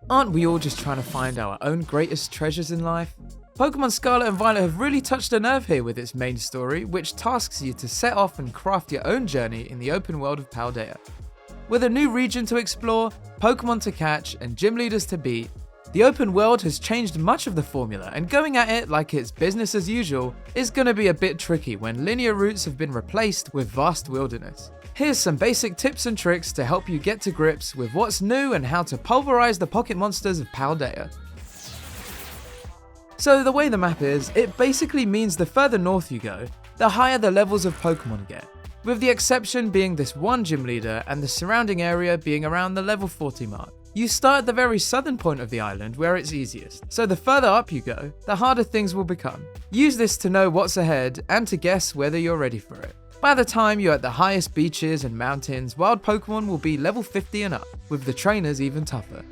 Aren't we all just trying to find our own greatest treasures in life? Pokémon Scarlet and Violet have really touched a nerve here with its main story, which tasks you to set off and craft your own journey in the open world of Paldea. With a new region to explore, Pokémon to catch, and gym leaders to beat, the open world has changed much of the formula, and going at it like it's business as usual is going to be a bit tricky when linear routes have been replaced with vast wilderness. Here's some basic tips and tricks to help you get to grips with what's new and how to pulverize the pocket monsters of Paldea. So the way the map is, it basically means the further north you go, the higher the levels of Pokémon get, with the exception being this one gym leader and the surrounding area being around the level 40 mark. You start at the very southern point of the island where it's easiest, so the further up you go, the harder things will become. Use this to know what's ahead and to guess whether you're ready for it. By the time you're at the highest beaches and mountains, wild Pokémon will be level 50 and up, with the trainers even tougher.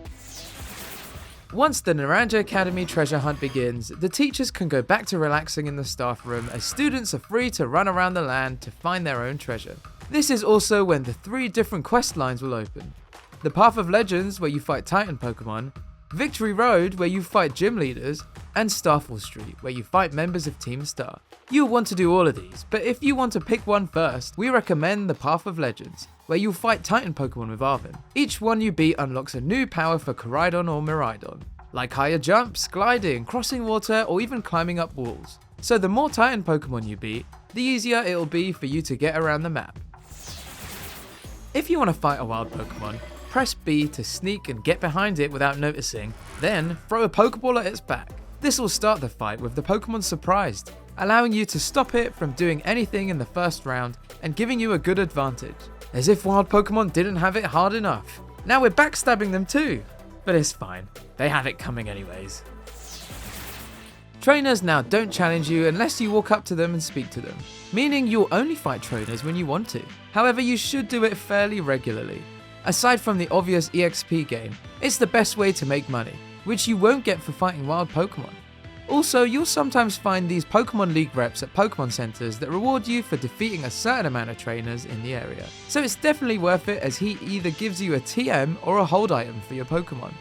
Once the Naranja Academy treasure hunt begins, the teachers can go back to relaxing in the staff room as students are free to run around the land to find their own treasure. This is also when the 3 different quest lines will open. The Path of Legends, where you fight Titan Pokémon, Victory Road, where you fight gym leaders, and Starfall Street, where you fight members of Team Star. You'll want to do all of these, but if you want to pick one first, we recommend the Path of Legends, where you'll fight Titan Pokémon with Arvin. Each one you beat unlocks a new power for Koraidon or Miraidon, like higher jumps, gliding, crossing water, or even climbing up walls. So the more Titan Pokémon you beat, the easier it'll be for you to get around the map. If you want to fight a wild Pokémon, press B to sneak and get behind it without noticing, then throw a Pokeball at its back. This will start the fight with the Pokemon surprised, allowing you to stop it from doing anything in the first round and giving you a good advantage. As if wild Pokemon didn't have it hard enough. Now we're backstabbing them too, but it's fine, they have it coming anyways. Trainers now don't challenge you unless you walk up to them and speak to them, meaning you'll only fight trainers when you want to. However, you should do it fairly regularly. Aside from the obvious EXP gain, it's the best way to make money, which you won't get for fighting wild Pokemon. Also, you'll sometimes find these Pokemon League reps at Pokemon centers that reward you for defeating a certain amount of trainers in the area. So it's definitely worth it, as he either gives you a TM or a hold item for your Pokemon.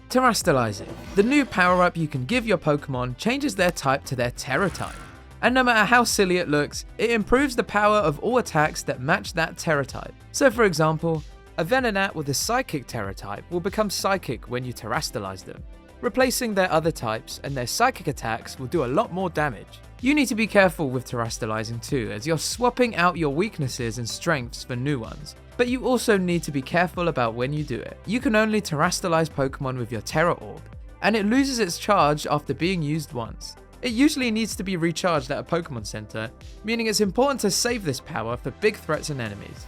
Terastallizing. The new power-up you can give your Pokemon changes their type to their Terra type. And no matter how silly it looks, it improves the power of all attacks that match that Terra type. So for example, a Venonat with a Psychic Terra type will become Psychic when you Terastallize them, replacing their other types, and their Psychic attacks will do a lot more damage. You need to be careful with Terastallizing too, as you're swapping out your weaknesses and strengths for new ones. But you also need to be careful about when you do it. You can only Terastallize Pokemon with your Terra Orb, and it loses its charge after being used once. It usually needs to be recharged at a Pokemon Center, meaning it's important to save this power for big threats and enemies.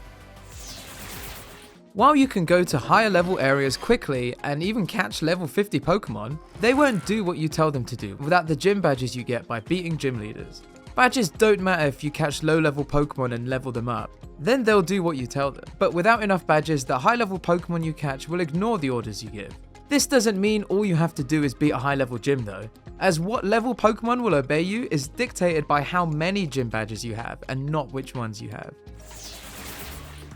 While you can go to higher level areas quickly and even catch level 50 Pokemon, they won't do what you tell them to do without the gym badges you get by beating gym leaders. Badges don't matter if you catch low level Pokemon and level them up, then they'll do what you tell them. But without enough badges, the high level Pokemon you catch will ignore the orders you give. This doesn't mean all you have to do is beat a high level gym though, as what level Pokemon will obey you is dictated by how many gym badges you have and not which ones you have.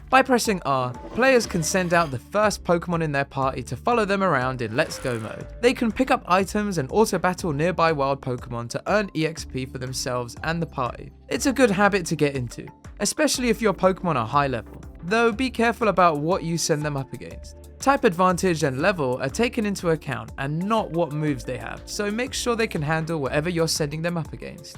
By pressing R, players can send out the first Pokemon in their party to follow them around in Let's Go mode. They can pick up items and auto-battle nearby wild Pokemon to earn EXP for themselves and the party. It's a good habit to get into, especially if your Pokemon are high level, though be careful about what you send them up against. Type advantage and level are taken into account and not what moves they have, so make sure they can handle whatever you're sending them up against.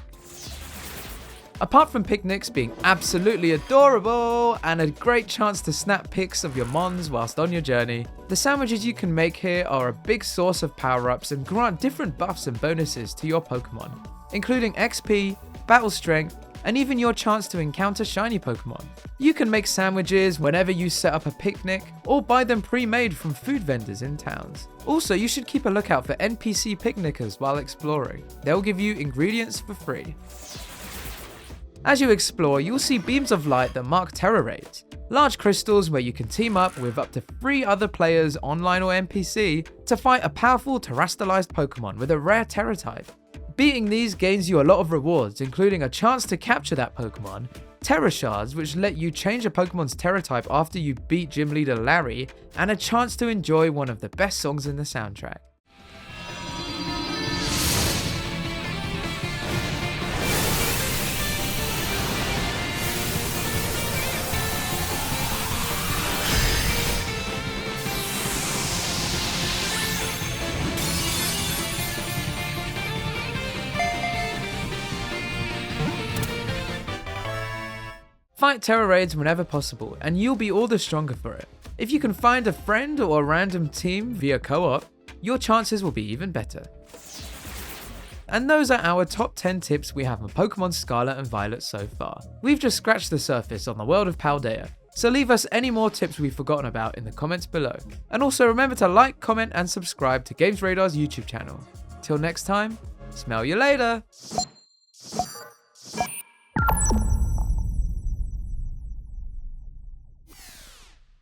Apart from picnics being absolutely adorable and a great chance to snap pics of your mons whilst on your journey, the sandwiches you can make here are a big source of power-ups and grant different buffs and bonuses to your Pokemon, including XP, battle strength, and even your chance to encounter shiny Pokemon. You can make sandwiches whenever you set up a picnic, or buy them pre-made from food vendors in towns. Also, you should keep a lookout for NPC picnickers while exploring. They'll give you ingredients for free. As you explore, you'll see beams of light that mark Terra raids, large crystals where you can team up with up to 3 other players, online or NPC, to fight a powerful Terastallized Pokemon with a rare Terra type. Beating these gains you a lot of rewards, including a chance to capture that Pokemon, Terra Shards, which let you change a Pokemon's Terra type after you beat Gym Leader Larry, and a chance to enjoy one of the best songs in the soundtrack. Fight Terra raids whenever possible, and you'll be all the stronger for it. If you can find a friend or a random team via co-op, your chances will be even better. And those are our top 10 tips we have on Pokemon Scarlet and Violet so far. We've just scratched the surface on the world of Paldea, so leave us any more tips we've forgotten about in the comments below. And also remember to like, comment and subscribe to GamesRadar's YouTube channel. Till next time, smell you later!